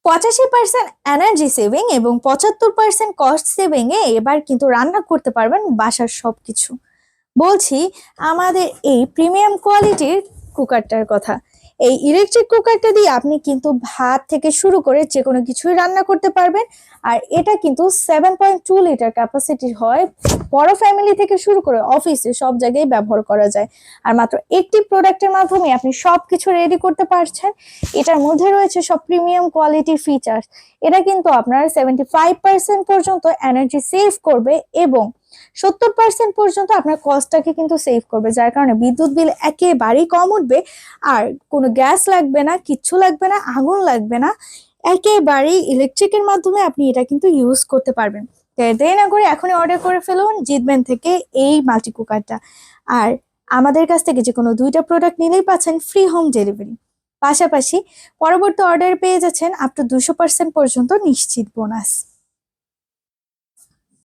85% energy saving এবং 75% cost saving এ এবার কিন্তু রান্না করতে পারবেন বাসার সবকিছু। বলছি আমাদের এই প্রিমিয়াম কোয়ালিটির কুকারটার কথা। এই ইলেকট্রিক কুকারটা দিয়ে আপনি কিন্তু ভাত থেকে শুরু করে যে কোনো কিছুই রান্না করতে পারবেন। আর এটা কিন্তু 7.2 লিটার ক্যাপাসিটির হয়, বড় ফ্যামিলি থেকে শুরু করে অফিসে সব জায়গায় ব্যবহার করা যায়। আর মাত্র একটি প্রোডাক্টের মাধ্যমে আপনি সবকিছু রেডি করতে পারছেন। এটার মধ্যে রয়েছে সব প্রিমিয়াম কোয়ালিটির ফিচার্স। এটা কিন্তু আপনার 75% পর্যন্ত এনার্জি সেভ করবে এবং 70% পর্যন্ত আপনার কস্টটাকে কিন্তু সেভ করবে, যার কারণে বিদ্যুৎ বিল একেবারেই কম উঠবে। আর কোনো গ্যাস লাগবে না, কিচ্ছু লাগবে না, আগুন লাগবে না, একেবারেই ইলেকট্রিকের মাধ্যমে আপনি এটা কিন্তু ইউজ করতে পারবেন। দেরি না করে এখনই অর্ডার করে ফেলুন জিতবেন থেকে এই মাল্টি কুকারটা। আর আমাদের কাছ থেকে যে কোনো 2টা প্রোডাক্ট নিলেই পাচ্ছেন ফ্রি হোম ডেলিভারি। পাশাপাশি পরবর্তী অর্ডার পেয়ে যাচ্ছেন আপ টু 200% পর্যন্ত নিশ্চিত বোনাস।